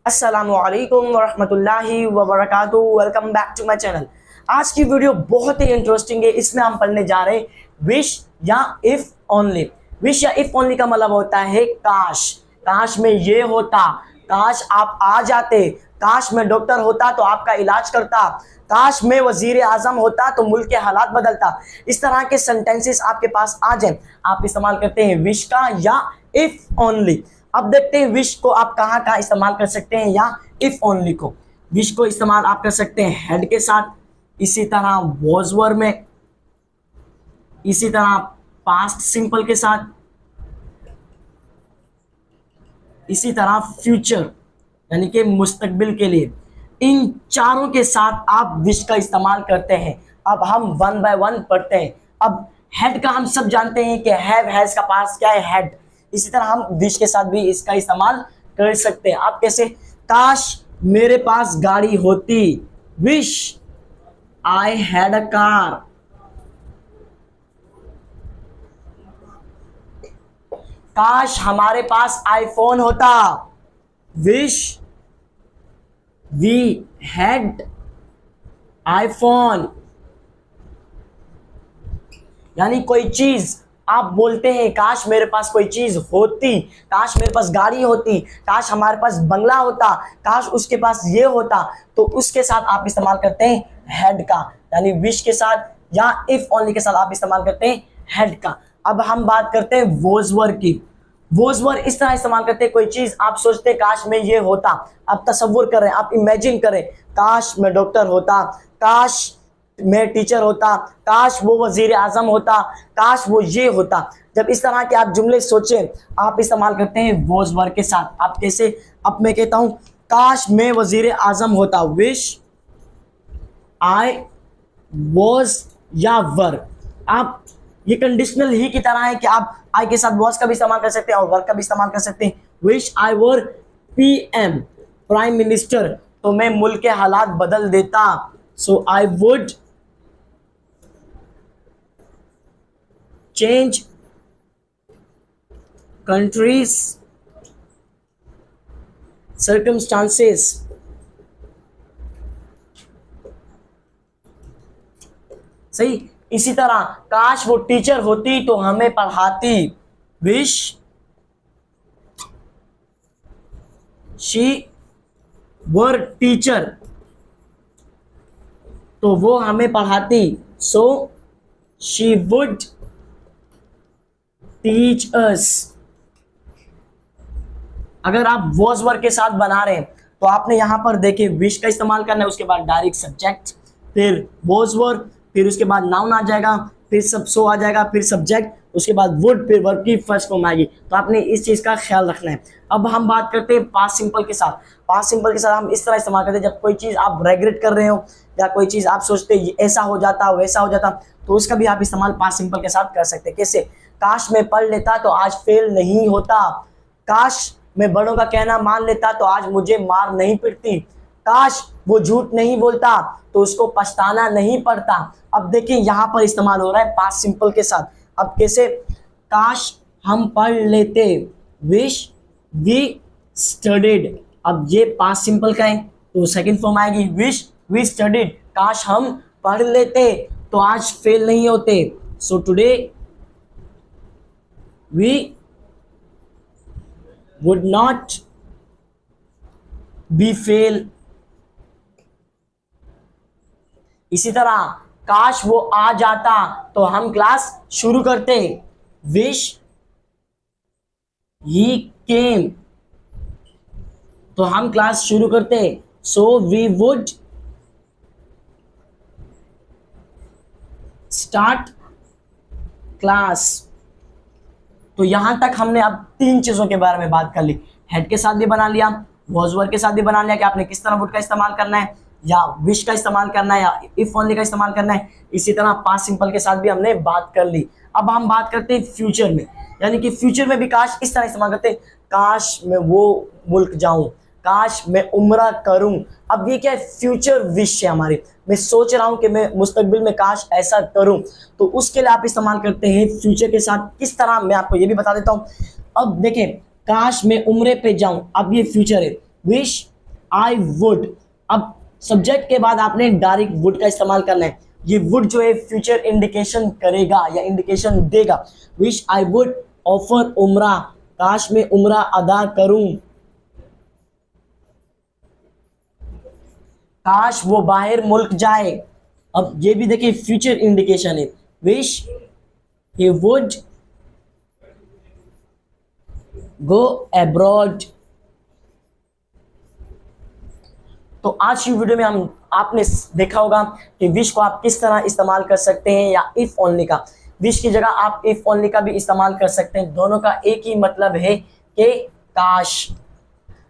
अस्सलामुअलैकुम वरहमतुल्लाहि वबरकातुहू। Welcome back to my channel. आज की वीडियो बहुत ही इंटरेस्टिंग है। इसमें हम पढ़ने जा रहे हैं विश या इफ ओनली। विश या इफ ओनली का मतलब होता है काश। काश में ये होता, काश आप आ जाते, काश में डॉक्टर होता तो आपका इलाज करता, काश में वजीर आजम होता तो मुल्क के हालात बदलता। इस तरह के सेंटेंसेस आपके पास आ जाए, आप इस्तेमाल करते हैं विश का या इफ ओनली। अब देखते हैं विश को आप कहाँ कहाँ इस्तेमाल कर सकते हैं या इफ ओनली को। विश को इस्तेमाल आप कर सकते हैं हैड के साथ, इसी तरह वॉज वर में, इसी तरह पास्ट सिंपल के साथ, इसी तरह फ्यूचर यानी कि मुस्तकबिल के लिए। इन चारों के साथ आप विश का इस्तेमाल करते हैं। अब हम वन बाय वन पढ़ते हैं। अब हैड का हम सब जानते हैं कि हैव हैज का पास क्या है, हैड। इसी तरह हम विश के साथ भी इसका इस्तेमाल कर सकते हैं। आप कैसे? काश मेरे पास गाड़ी होती, wish I had a car. काश हमारे पास आईफोन होता, विश वी हैड आईफोन। यानी कोई चीज आप बोलते हैं काश मेरे पास कोई चीज होती, काश मेरे पास गाड़ी होती, काश हमारे पास बंगला होता, काश उसके पास ये होता, तो उसके साथ आप इस्तेमाल करते हैं हैड का। यानी विश के साथ या इफ ओनली के साथ आप इस्तेमाल करते हैं हैड का। अब हम बात करते हैं वॉज वर की। वॉज वर इस तरह इस्तेमाल करते हैं, कोई चीज आप सोचते हैं काश में ये होता, आप तसव्वुर करें, आप इमेजिन करें, काश मैं डॉक्टर होता, काश मैं टीचर होता, काश वो वजीर आजम होता, काश वो ये होता। जब इस तरह के आप जुमले सोचें, आप इस्तेमाल करते हैं वॉज वर के साथ। आप कैसे? अब मैं कहता हूं काश मैं वजीर आजम होता, विश आई वॉज या वर। आप ये कंडीशनल ही की तरह है कि आप आई के साथ वॉज का भी इस्तेमाल कर सकते हैं और वर का भी इस्तेमाल कर सकते हैं। Wish I were PM, prime minister, तो मैं मुल्क के हालात बदल देता, so I would change countries circumstances। सही। इसी तरह काश वो टीचर होती तो हमें पढ़ाती, विश शी वर टीचर, तो वो हमें पढ़ाती, so she would teach us. अगर आप वॉज वर के साथ बना रहे हैं तो आपने यहां पर देखे विश का इस्तेमाल करना है, उसके बाद डायरेक्ट सब्जेक्ट, फिर वॉज वर, फिर उसके बाद नाउन आ जाएगा, फिर सब सो आ जाएगा, फिर सब्जेक्ट, उसके बाद वुड, फिर वर्ब की फर्स्ट फॉर्म आएगी। तो आपने इस चीज का ख्याल रखना है। अब हम बात करते हैं पास्ट सिंपल के साथ। पास्ट सिंपल के साथ हम इस तरह इस्तेमाल करते हैं जब कोई चीज आप रेग्रेट कर रहे हो या कोई चीज आप सोचते ऐसा हो जाता वैसा हो जाता, तो उसका भी आप इस्तेमाल पास्ट सिंपल के साथ कर सकते हैं। कैसे? काश मैं पढ़ लेता तो आज फेल नहीं होता, काश मैं बड़ों का कहना मान लेता तो आज मुझे मार नहीं पड़ती, काश वो झूठ नहीं बोलता तो उसको पछताना नहीं पड़ता। अब देखिए यहां पर इस्तेमाल हो रहा है पास्ट सिंपल के साथ। अब कैसे? काश हम पढ़ लेते, विश वी स्टडीड। अब ये पास्ट सिंपल का है तो सेकंड फॉर्म आएगी विश वी स्टडीड। काश हम पढ़ लेते तो आज फेल नहीं होते, so today we would not be fail। इसी तरह काश वो आ जाता तो हम क्लास शुरू करते, विश he came, तो हम क्लास शुरू करते, so we would start class। तो यहां तक हमने अब तीन चीजों के बारे में बात कर ली। हेड के साथ भी बना लिया, वॉज वर के साथ भी बना लिया कि आपने किस तरह वुड का इस्तेमाल करना है, या विश का इस्तेमाल करना है, या इफ ओनली का इस्तेमाल करना है। इसी तरह पास्ट सिंपल के साथ भी हमने बात कर ली। अब हम बात करते हैं फ्यूचर में, यानी कि फ्यूचर में भी काश इस तरह इस्तेमाल करते हैं, काश मैं वो मुल्क जाऊं, काश मैं उम्रा करूं। अब ये क्या है? फ्यूचर विश है हमारी। मैं सोच रहा हूं कि मैं मुस्तकबिल में काश ऐसा करूं, तो उसके लिए आप इस्तेमाल करते हैं फ्यूचर के साथ। किस तरह मैं आपको ये भी बता देता हूं। अब देखें, काश मैं उम्रे पे जाऊं, अब ये फ्यूचर है। Wish I would. अब सब्जेक्ट के बाद आपने डायरेक्ट वुड का इस्तेमाल करना है। ये वुड जो है फ्यूचर इंडिकेशन करेगा या इंडिकेशन देगा। विश आई वुड ऑफर उम्रा, काश मैं उम्रा अदा करूं, काश वो बाहर मुल्क जाए। अब ये भी देखिए फ्यूचर इंडिकेशन है। Wish he would go abroad. तो आज की वीडियो में हम आपने देखा होगा कि विश को आप किस तरह इस्तेमाल कर सकते हैं या इफ ओनली का। विश की जगह आप इफ ओनली का भी इस्तेमाल कर सकते हैं। दोनों का एक ही मतलब है कि काश।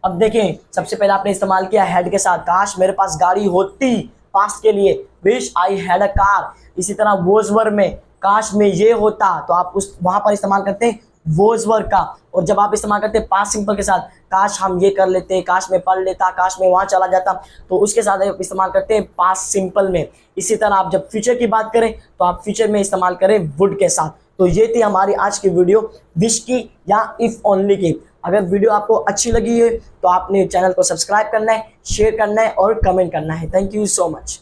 अब देखें, सबसे पहले आपने इस्तेमाल किया हैड के साथ, काश मेरे पास गाड़ी होती, पास्ट के लिए wish I had a car. इसी तरह वोज वर्ब में काश में ये होता, तो आप उस वहां पर इस्तेमाल करते हैं वोज वर्ब का। और जब आप इस्तेमाल करते हैं पास्ट सिंपल के साथ, काश हम ये कर लेते, काश मैं पढ़ लेता, काश मैं वहां चला जाता, तो उसके साथ आप इस्तेमाल करते हैं पास्ट सिंपल में। इसी तरह आप जब फ्यूचर की बात करें तो आप फ्यूचर में इस्तेमाल करें वुड के साथ। तो ये थी हमारी आज की वीडियो विश की या इफ ओनली की। अगर वीडियो आपको अच्छी लगी है तो आपने चैनल को सब्सक्राइब करना है, शेयर करना है और कमेंट करना है। Thank you so much.